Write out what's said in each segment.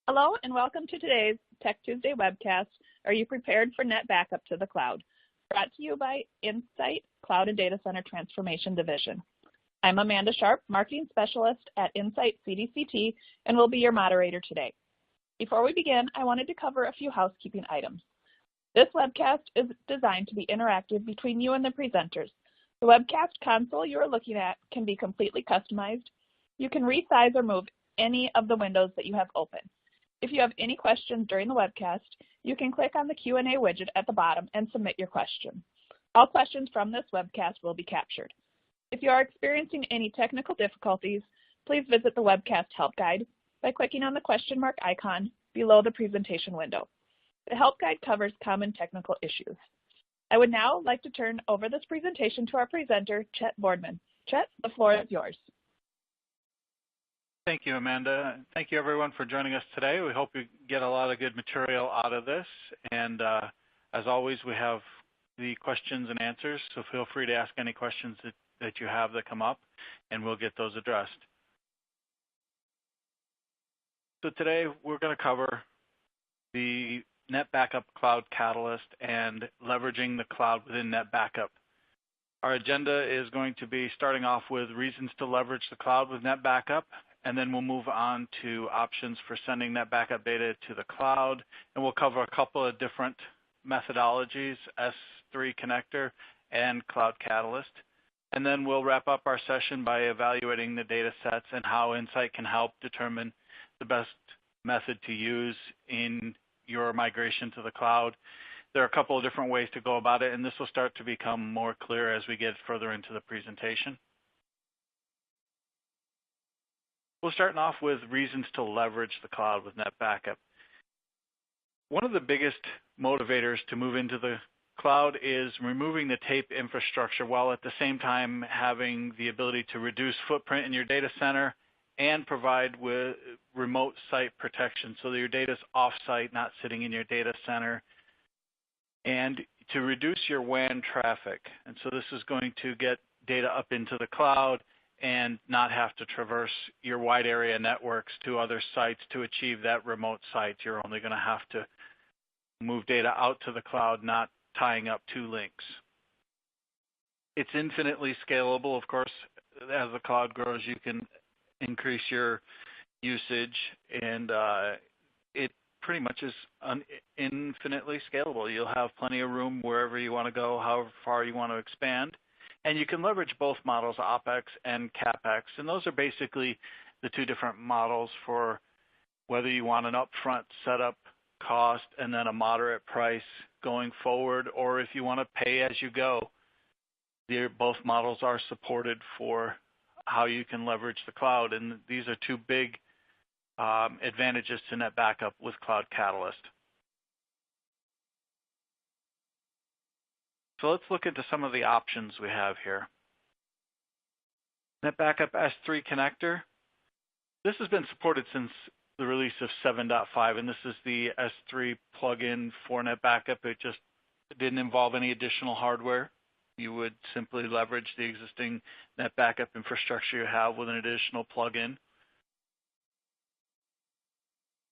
Hello and welcome to today's Tech Tuesday webcast, Are You Prepared for Net Backup to the Cloud? Brought to you by Insight Cloud and Data Center Transformation Division. I'm Amanda Sharp, Marketing Specialist at Insight CDCT, and will be your moderator today. Before we begin, I wanted to cover a few housekeeping items. This webcast is designed to be interactive between you and the presenters. The webcast console you are looking at can be completely customized. You can resize or move any of the windows that you have open. If you have any questions during the webcast, you can click on the Q&A widget at the bottom and submit your question. All questions from this webcast will be captured. If you are experiencing any technical difficulties, please visit the webcast help guide by clicking on the question mark icon below the presentation window. The help guide covers common technical issues. I would now like to turn over this presentation to our presenter, Chet Boardman. Chet, the floor is yours. Thank you, Amanda. Thank you, everyone, for joining us today. We hope you get a lot of good material out of this. And as always, we have the questions and answers, so feel free to ask any questions that you have that come up, and we'll get those addressed. So today, we're going to cover the NetBackup CloudCatalyst and leveraging the cloud within NetBackup. Our agenda is going to be starting off with reasons to leverage the cloud with NetBackup, and then we'll move on to options for sending NetBackup data to the cloud, and we'll cover a couple of different methodologies, S3 connector and CloudCatalyst. And then we'll wrap up our session by evaluating the data sets and how Insight can help determine the best method to use in your migration to the cloud. There are a couple of different ways to go about it, and this will start to become more clear as we get further into the presentation. We'll start off with reasons to leverage the cloud with NetBackup. One of the biggest motivators to move into the cloud is removing the tape infrastructure while at the same time having the ability to reduce footprint in your data center and provide with remote site protection so that your data is off-site, not sitting in your data center, and to reduce your WAN traffic. And so this is going to get data up into the cloud and not have to traverse your wide area networks to other sites to achieve that remote site. You're only going to have to move data out to the cloud, not tying up two links. It's infinitely scalable, of course. As the cloud grows, you can increase your usage, and it pretty much is infinitely scalable. You'll have plenty of room wherever you want to go, however far you want to expand. And you can leverage both models, OpEx and CapEx, and those are basically the two different models for whether you want an upfront setup cost and then a moderate price going forward, or if you want to pay as you go. Both models are supported for how you can leverage the cloud, and these are two big advantages to NetBackup with CloudCatalyst. So let's look into some of the options we have here. NetBackup S3 connector. This has been supported since the release of 7.5, and this is the S3 plugin for NetBackup. It just didn't involve any additional hardware. You would simply leverage the existing NetBackup infrastructure you have with an additional plugin.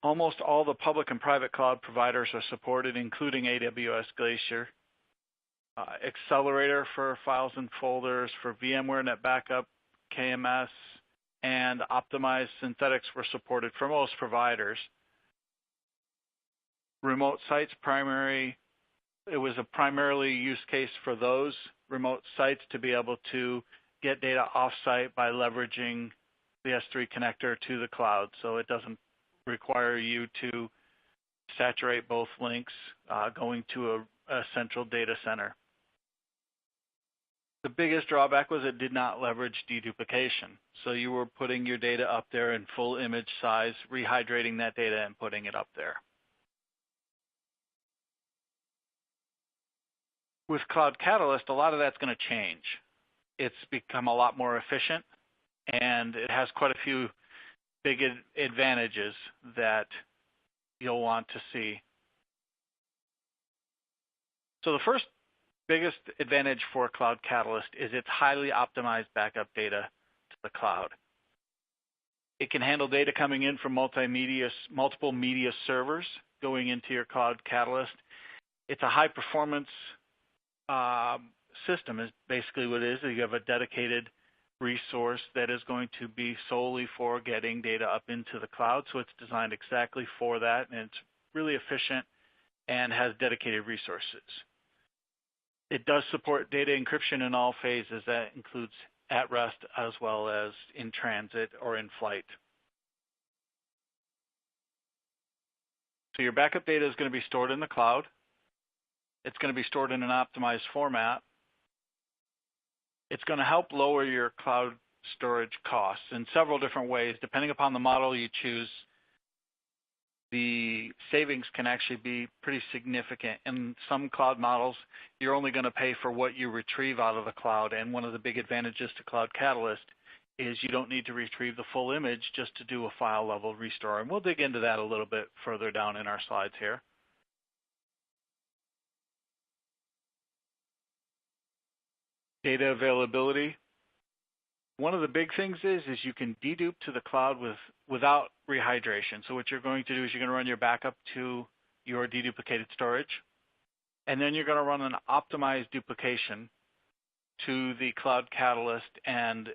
Almost all the public and private cloud providers are supported, including AWS Glacier. Accelerator for files and folders for VMware NetBackup, KMS, and optimized synthetics were supported for most providers. Remote sites it was a primarily use case for those remote sites to be able to get data off-site by leveraging the S3 connector to the cloud, so it doesn't require you to saturate both links going to a central data center. The biggest drawback was it did not leverage deduplication. So you were putting your data up there in full image size, rehydrating that data and putting it up there. With CloudCatalyst, a lot of that's going to change. It's become a lot more efficient, and it has quite a few big advantages that you'll want to see. So the first biggest advantage for CloudCatalyst is its highly optimized backup data to the cloud. It can handle data coming in from multiple media servers going into your CloudCatalyst. It's a high-performance system is basically what it is. You have a dedicated resource that is going to be solely for getting data up into the cloud. So it's designed exactly for that, and it's really efficient and has dedicated resources. It does support data encryption in all phases. That includes at rest as well as in transit or in flight. So your backup data is going to be stored in the cloud. It's going to be stored in an optimized format. It's going to help lower your cloud storage costs in several different ways. Depending upon the model you choose, the savings can actually be pretty significant. In some cloud models, you're only going to pay for what you retrieve out of the cloud. And one of the big advantages to CloudCatalyst is you don't need to retrieve the full image just to do a file level restore. And we'll dig into that a little bit further down in our slides here. Data availability. One of the big things is you can dedupe to the cloud without rehydration. So what you're going to do is you're going to run your backup to your deduplicated storage, and then you're going to run an optimized duplication to the CloudCatalyst, and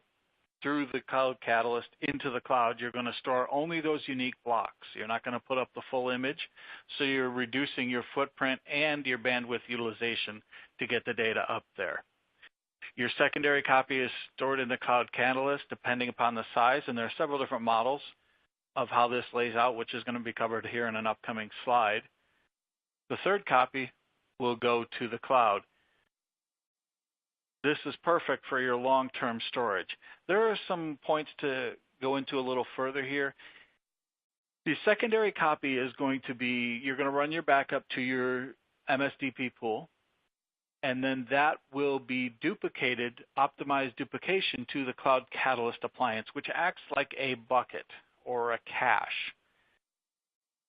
through the CloudCatalyst into the cloud, you're going to store only those unique blocks. You're not going to put up the full image, so you're reducing your footprint and your bandwidth utilization to get the data up there. Your secondary copy is stored in the CloudCatalyst depending upon the size, and there are several different models of how this lays out, which is going to be covered here in an upcoming slide. The third copy will go to the cloud. This is perfect for your long-term storage. There are some points to go into a little further here. The secondary copy is going to be, you're going to run your backup to your MSDP pool, and then that will be duplicated, optimized duplication to the CloudCatalyst appliance, which acts like a bucket or a cache.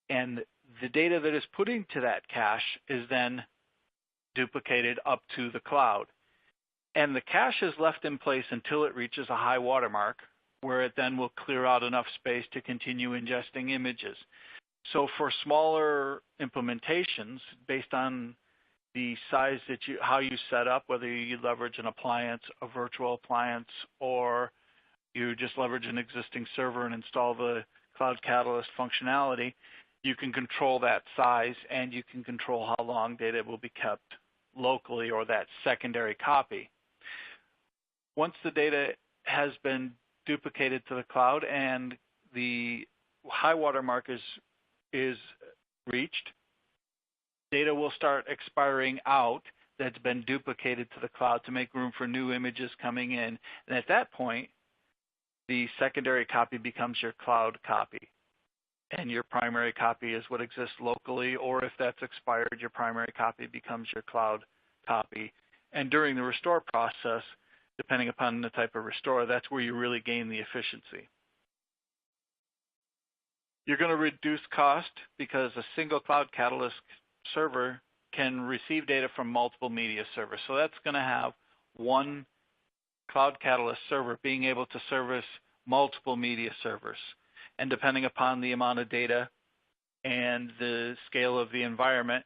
And the data that is put into that cache is then duplicated up to the cloud. And the cache is left in place until it reaches a high watermark, where it then will clear out enough space to continue ingesting images. So for smaller implementations, based on the size that how you set up, whether you leverage an appliance, a virtual appliance, or you just leverage an existing server and install the CloudCatalyst functionality, you can control that size and you can control how long data will be kept locally or that secondary copy. Once the data has been duplicated to the cloud and the high water mark is reached, data will start expiring out that's been duplicated to the cloud to make room for new images coming in. And at that point, the secondary copy becomes your cloud copy. And your primary copy is what exists locally, or if that's expired, your primary copy becomes your cloud copy. And during the restore process, depending upon the type of restore, that's where you really gain the efficiency. You're going to reduce cost because a single CloudCatalyst server can receive data from multiple media servers. So that's going to have one CloudCatalyst server being able to service multiple media servers. And depending upon the amount of data and the scale of the environment,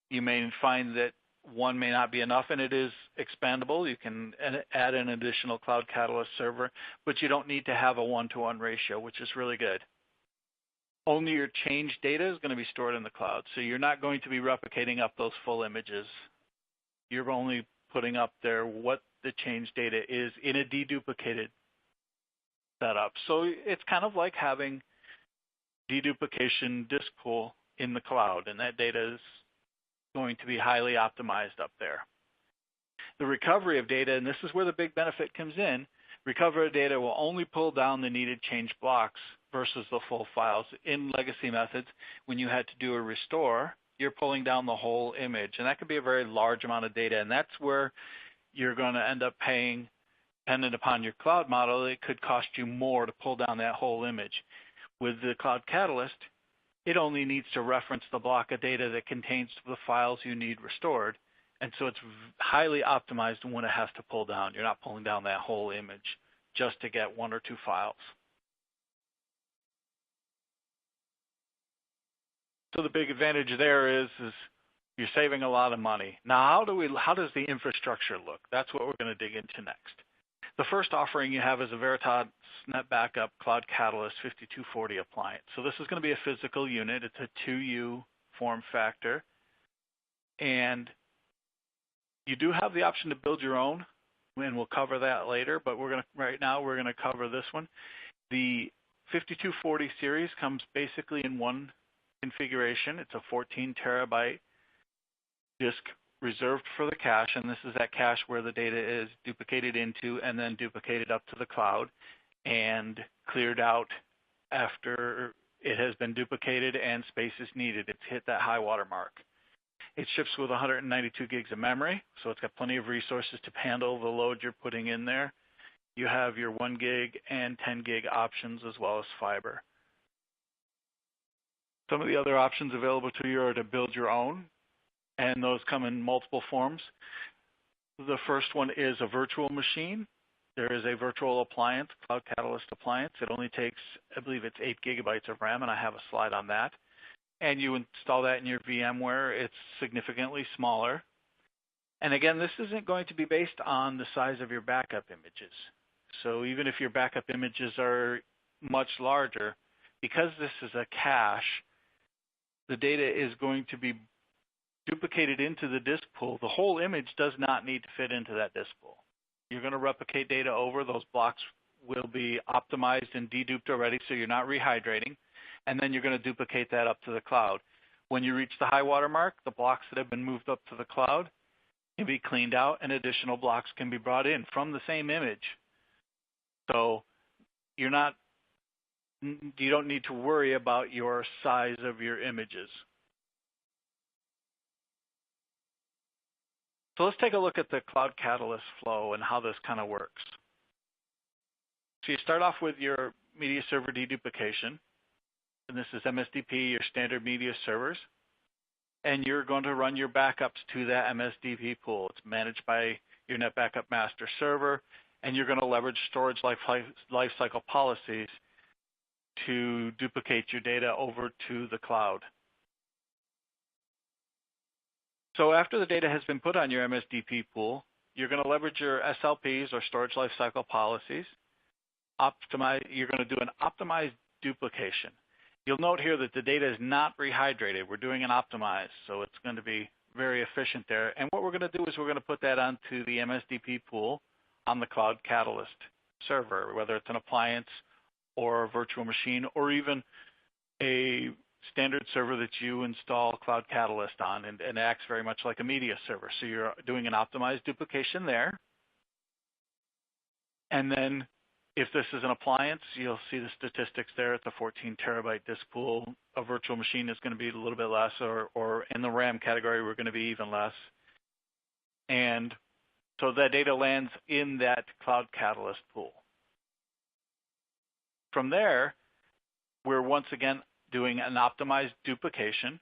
you may find that one may not be enough, and it is expandable. You can add an additional CloudCatalyst server, but you don't need to have a one-to-one ratio, which is really good. Only your changed data is going to be stored in the cloud, so you're not going to be replicating up those full images. You're only putting up there what the changed data is in a deduplicated setup. So it's kind of like having deduplication disk pool in the cloud, and that data is going to be highly optimized up there. The recovery of data, and this is where the big benefit comes in, recovery of data will only pull down the needed change blocks versus the full files. In legacy methods, when you had to do a restore, you're pulling down the whole image, and that could be a very large amount of data, and that's where you're going to end up paying, dependent upon your cloud model, it could cost you more to pull down that whole image. With the CloudCatalyst, it only needs to reference the block of data that contains the files you need restored, and so it's highly optimized when it has to pull down. You're not pulling down that whole image just to get one or two files. So the big advantage there is you're saving a lot of money. Now, how does the infrastructure look? That's what we're going to dig into next. The first offering you have is a Veritas NetBackup CloudCatalyst 5240 appliance. So this is going to be a physical unit. It's a 2U form factor. And you do have the option to build your own, and we'll cover that later, but right now we're going to cover this one. The 5240 series comes basically in one configuration. It's a 14 terabyte disk reserved for the cache, and this is that cache where the data is duplicated into and then duplicated up to the cloud and cleared out after it has been duplicated and space is needed. It's hit that high water mark. It ships with 192 gigs of memory, so it's got plenty of resources to handle the load you're putting in there. You have your 1 gig and 10 gig options as well as fiber. Some of the other options available to you are to build your own, and those come in multiple forms. The first one is a virtual machine. There is a virtual appliance, CloudCatalyst appliance. It only takes, I believe it's 8 gigabytes of RAM, and I have a slide on that. And you install that in your VMware. It's significantly smaller. And again, this isn't going to be based on the size of your backup images. So even if your backup images are much larger, because this is a cache, the data is going to be duplicated into the disk pool. The whole image does not need to fit into that disk pool. You're going to replicate data over. Those blocks will be optimized and deduped already, so you're not rehydrating. And then you're going to duplicate that up to the cloud. When you reach the high water mark, the blocks that have been moved up to the cloud can be cleaned out and additional blocks can be brought in from the same image. So you don't need to worry about your size of your images. So let's take a look at the CloudCatalyst flow and how this kind of works. So you start off with your media server deduplication. And this is MSDP, your standard media servers. And you're going to run your backups to that MSDP pool. It's managed by your NetBackup master server. And you're going to leverage storage lifecycle policies to duplicate your data over to the cloud. So after the data has been put on your MSDP pool, you're going to leverage your SLPs or storage lifecycle policies. You're going to do an optimized duplication. You'll note here that the data is not rehydrated. We're doing an optimize, so it's going to be very efficient there. And what we're going to do is we're going to put that onto the MSDP pool on the CloudCatalyst server, whether it's an appliance or a virtual machine or even a standard server that you install CloudCatalyst on, and it acts very much like a media server. So you're doing an optimized duplication there. And then if this is an appliance, you'll see the statistics there at the 14 terabyte disk pool. A virtual machine is going to be a little bit less, or in the RAM category, we're going to be even less. And so that data lands in that CloudCatalyst pool. From there, we're once again doing an optimized duplication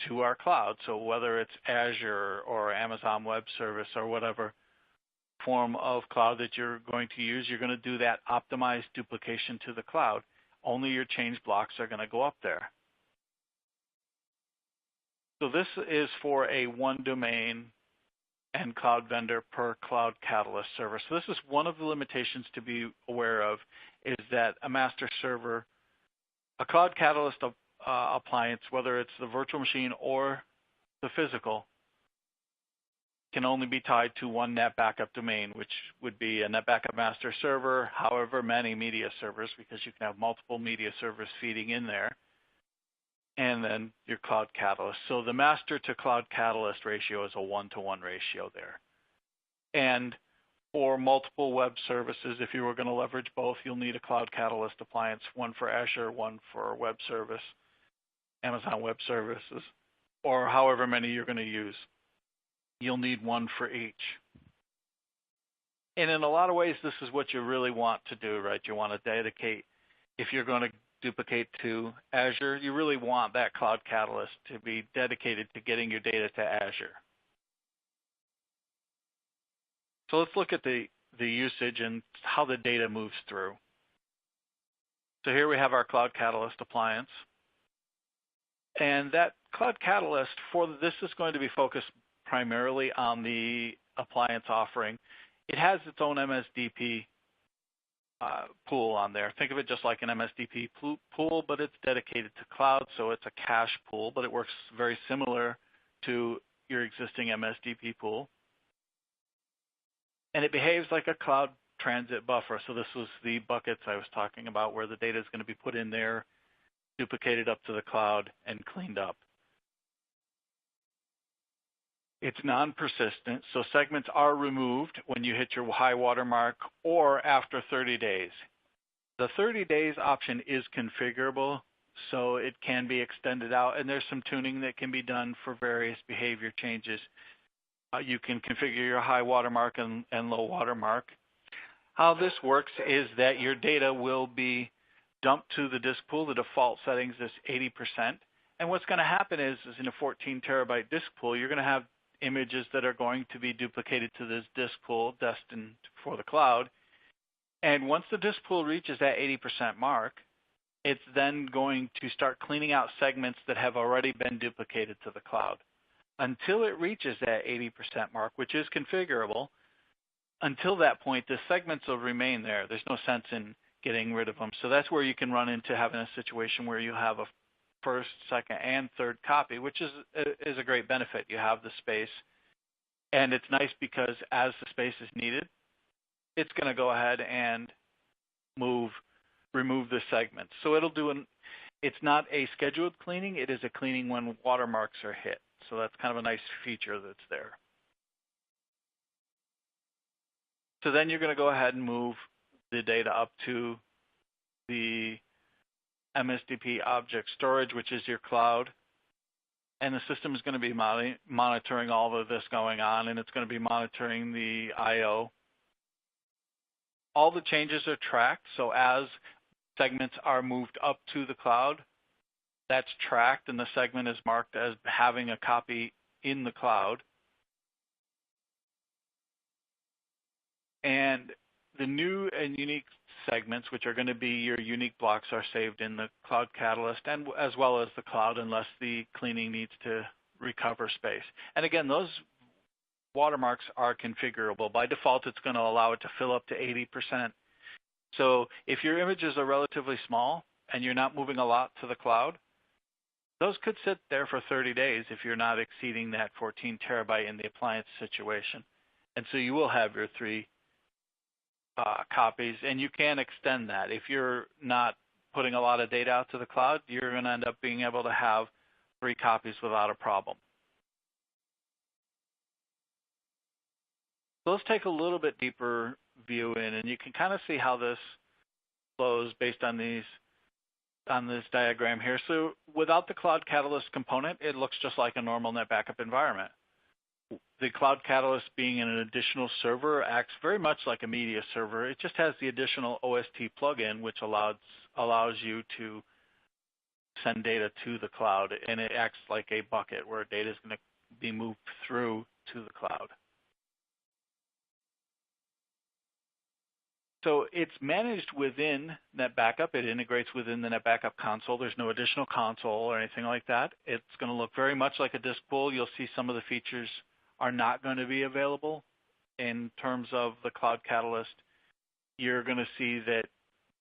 to our cloud. So whether it's Azure or Amazon Web Service or whatever form of cloud that you're going to use, you're going to do that optimized duplication to the cloud. Only your change blocks are going to go up there. So this is for a one domain and cloud vendor per CloudCatalyst server. So this is one of the limitations to be aware of, is that a master server, a CloudCatalyst appliance, whether it's the virtual machine or the physical, can only be tied to one NetBackup domain, which would be a NetBackup master server, however many media servers, because you can have multiple media servers feeding in there, and then your CloudCatalyst. So the master to CloudCatalyst ratio is a 1-to-1 ratio there. And for multiple web services, if you were going to leverage both, you'll need a CloudCatalyst appliance, one for Azure, one for web service, Amazon Web Services, or however many you're going to use. You'll need one for each. And in a lot of ways, this is what you really want to do, right? You want to dedicate, if you're going to duplicate to Azure, you really want that CloudCatalyst to be dedicated to getting your data to Azure. So let's look at the usage and how the data moves through. So here we have our CloudCatalyst appliance. And that CloudCatalyst, for this is going to be focused primarily on the appliance offering. It has its own MSDP pool on there. Think of it just like an MSDP pool, but it's dedicated to cloud, so it's a cache pool, but it works very similar to your existing MSDP pool. And it behaves like a cloud transit buffer. So this was the buckets I was talking about where the data is going to be put in there, duplicated up to the cloud, and cleaned up. It's non-persistent, so segments are removed when you hit your high water mark or after 30 days. The 30 days option is configurable, so it can be extended out, and there's some tuning that can be done for various behavior changes. You can configure your high watermark and low watermark. How this works is that your data will be dumped to the disk pool. The default settings is 80%. And what's going to happen is in a 14 terabyte disk pool, you're going to have images that are going to be duplicated to this disk pool destined for the cloud. And once the disk pool reaches that 80% mark, it's then going to start cleaning out segments that have already been duplicated to the cloud. Until it reaches that 80% mark, which is configurable, until that point, the segments will remain there. There's no sense in getting rid of them. So that's where you can run into having a situation where you have a first, second, and third copy, which is a great benefit. You have the space, and it's nice because as the space is needed, it's going to go ahead and remove the segments. So it'll do it's not a scheduled cleaning. It is a cleaning when watermarks are hit. So that's kind of a nice feature that's there. So then you're going to go ahead and move the data up to the MSDP object storage, which is your cloud. And the system is going to be monitoring all of this going on, and it's going to be monitoring the I/O. All the changes are tracked. So as segments are moved up to the cloud, that's tracked, and the segment is marked as having a copy in the cloud. And the new and unique segments, which are going to be your unique blocks, are saved in the CloudCatalyst and as well as the cloud unless the cleaning needs to recover space. And again, those watermarks are configurable. By default, it's going to allow it to fill up to 80%. So if your images are relatively small and you're not moving a lot to the cloud, those could sit there for 30 days if you're not exceeding that 14 terabyte in the appliance situation. And so you will have your 3 copies, and you can extend that. If you're not putting a lot of data out to the cloud, you're going to end up being able to have 3 copies without a problem. So let's take a little bit deeper view in, and you can kind of see how this flows based on this diagram here. So without the CloudCatalyst component, it looks just like a normal NetBackup environment. The CloudCatalyst being an additional server acts very much like a media server. It just has the additional OST plugin, which allows you to send data to the cloud, and it acts like a bucket where data is going to be moved through to the cloud. So it's managed within NetBackup. It integrates within the NetBackup console. There's no additional console or anything like that. It's going to look very much like a disk pool. You'll see some of the features are not going to be available in terms of the CloudCatalyst. You're going to see that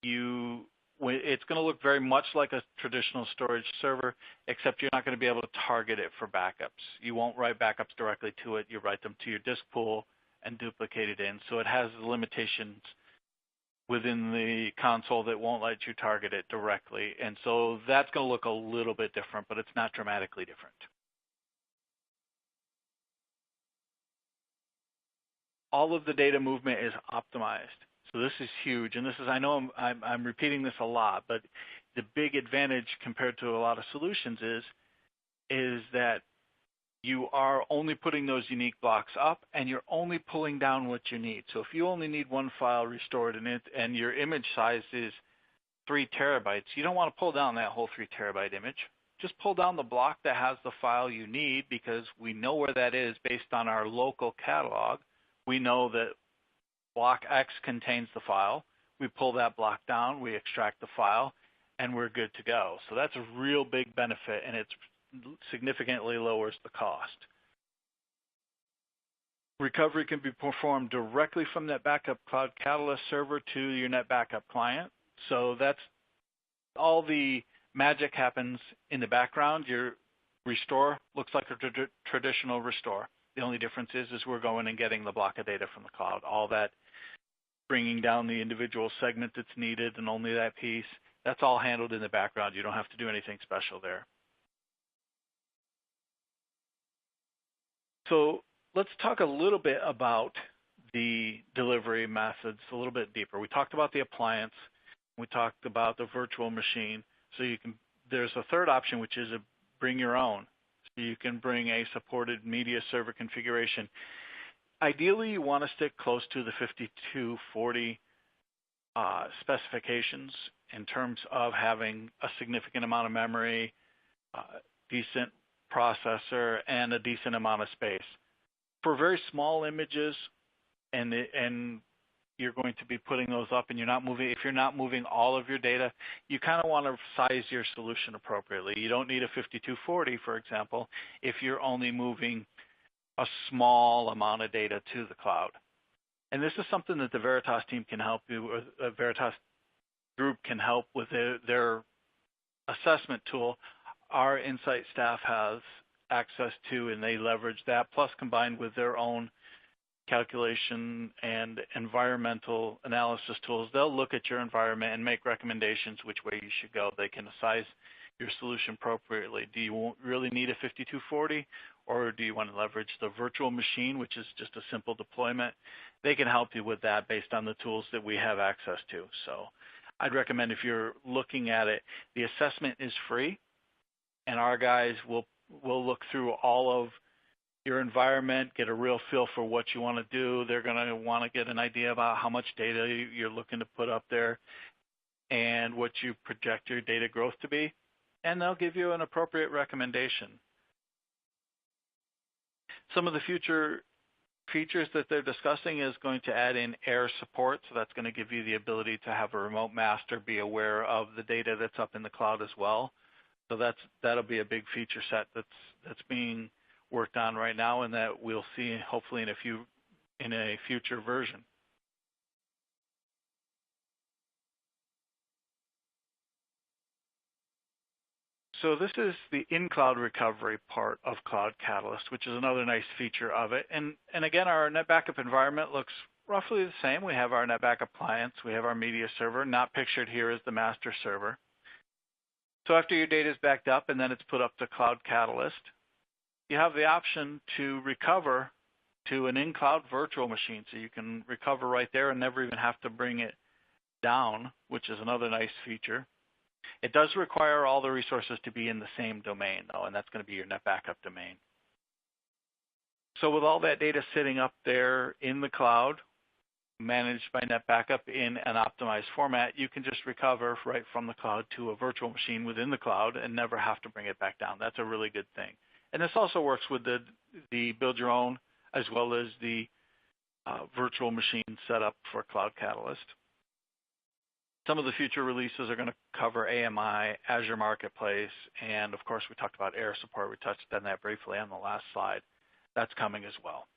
it's going to look very much like a traditional storage server, except you're not going to be able to target it for backups. You won't write backups directly to it. You write them to your disk pool and duplicate it in. So it has the limitations within the console that won't let you target it directly. And so that's going to look a little bit different, but it's not dramatically different. All of the data movement is optimized. So this is huge. And this is, I know I'm repeating this a lot, but the big advantage compared to a lot of solutions is that you are only putting those unique blocks up, and you're only pulling down what you need. So if you only need one file restored in it, and your image size is 3 terabytes, you don't want to pull down that whole 3 terabyte image. Just pull down the block that has the file you need, because we know where that is based on our local catalog. We know that block X contains the file. We pull that block down, we extract the file, and we're good to go. So that's a real big benefit, and it significantly lowers the cost. Recovery can be performed directly from NetBackup CloudCatalyst server to your NetBackup client. So that's all the magic happens in the background. Your restore looks like a traditional restore. The only difference is we're going and getting the block of data from the cloud. All that bringing down the individual segment that's needed and only that piece, that's all handled in the background. You don't have to do anything special there. So let's talk a little bit about the delivery methods a little bit deeper. We talked about the appliance. We talked about the virtual machine. So there's a third option, which is a bring your own. So you can bring a supported media server configuration. Ideally, you want to stick close to the 5240 specifications in terms of having a significant amount of memory, decent processor, and a decent amount of space. For very small images, and you're going to be putting those up, and if you're not moving all of your data, you kind of want to size your solution appropriately. You don't need a 5240, for example, if you're only moving a small amount of data to the cloud. And this is something that the Veritas team can help you, or the Veritas group can help with their assessment tool. Our Insight staff has access to, and they leverage that, plus combined with their own calculation and environmental analysis tools. They'll look at your environment and make recommendations which way you should go. They can size your solution appropriately. Do you really need a 5240, or do you want to leverage the virtual machine, which is just a simple deployment? They can help you with that based on the tools that we have access to. So I'd recommend, if you're looking at it, the assessment is free, and our guys will look through all of your environment, get a real feel for what you want to do. They're going to want to get an idea about how much data you're looking to put up there and what you project your data growth to be, and they'll give you an appropriate recommendation. Some of the future features that they're discussing is going to add in air support, so that's going to give you the ability to have a remote master be aware of the data that's up in the cloud as well. So that'll be a big feature set that's being worked on right now, and that we'll see hopefully in a future version. So this is the in-cloud recovery part of CloudCatalyst, which is another nice feature of it. And again, our NetBackup environment looks roughly the same. We have our NetBackup clients. We have our media server. Not pictured here as the master server. So after your data is backed up and then it's put up to CloudCatalyst, you have the option to recover to an in-cloud virtual machine. So you can recover right there and never even have to bring it down, which is another nice feature. It does require all the resources to be in the same domain, though, and that's going to be your NetBackup domain. So with all that data sitting up there in the cloud, managed by NetBackup in an optimized format, you can just recover right from the cloud to a virtual machine within the cloud and never have to bring it back down. That's a really good thing. And this also works with the build your own as well as the virtual machine setup for CloudCatalyst. Some of the future releases are going to cover AMI, Azure Marketplace, and of course we talked about air support. We touched on that briefly on the last slide. That's coming as well.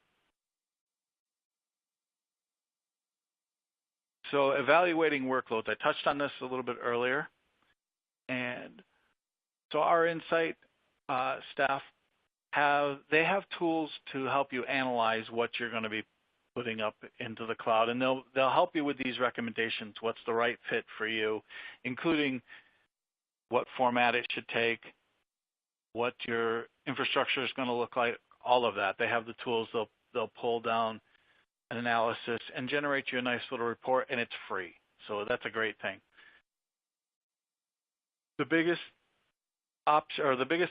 So evaluating workloads, I touched on this a little bit earlier. And so our Insight staff have tools to help you analyze what you're going to be putting up into the cloud, and they'll help you with these recommendations. What's the right fit for you, including what format it should take, what your infrastructure is going to look like, all of that. They have the tools. They'll pull down an analysis and generate you a nice little report, and it's free. So that's a great thing. The biggest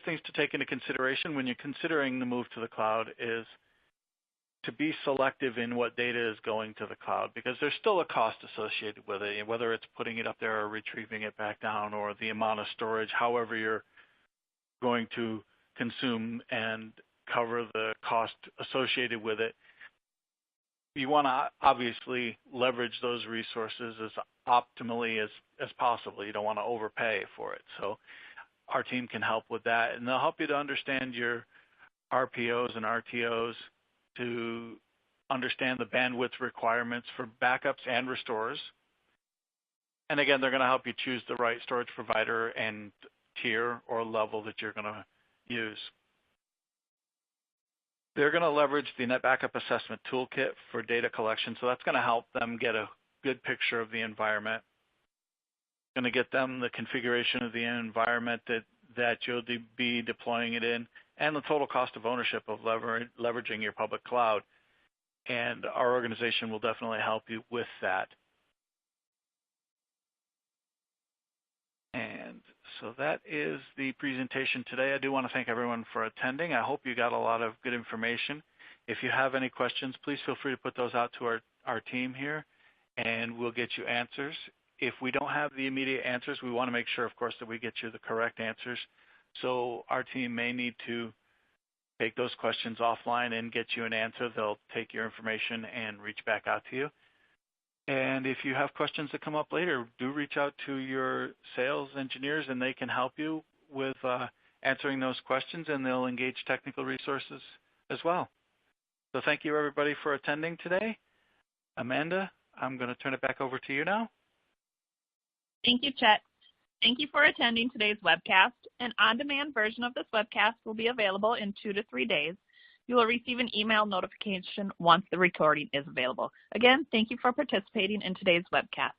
things to take into consideration when you're considering the move to the cloud is to be selective in what data is going to the cloud, because there's still a cost associated with it, whether it's putting it up there or retrieving it back down, or the amount of storage, however you're going to consume and cover the cost associated with it. you want to obviously leverage those resources as optimally as possible. You don't want to overpay for it. So our team can help with that, and they'll help you to understand your RPOs and RTOs, to understand the bandwidth requirements for backups and restores. And again, they're going to help you choose the right storage provider and tier or level that you're going to use. They're going to leverage the NetBackup Assessment Toolkit for data collection, so that's going to help them get a good picture of the environment. Going to get them the configuration of the environment that you'll be deploying it in, and the total cost of ownership of leveraging your public cloud. And our organization will definitely help you with that. And so that is the presentation today. I do want to thank everyone for attending. I hope you got a lot of good information. If you have any questions, please feel free to put those out to our team here, and we'll get you answers. If we don't have the immediate answers, we want to make sure, of course, that we get you the correct answers. So our team may need to take those questions offline and get you an answer. They'll take your information and reach back out to you. And if you have questions that come up later, do reach out to your sales engineers, and they can help you with answering those questions, and they'll engage technical resources as well. So thank you, everybody, for attending today. Amanda, I'm going to turn it back over to you now. Thank you, Chet. Thank you for attending today's webcast. An on-demand version of this webcast will be available in 2 to 3 days. You will receive an email notification once the recording is available. Again, thank you for participating in today's webcast.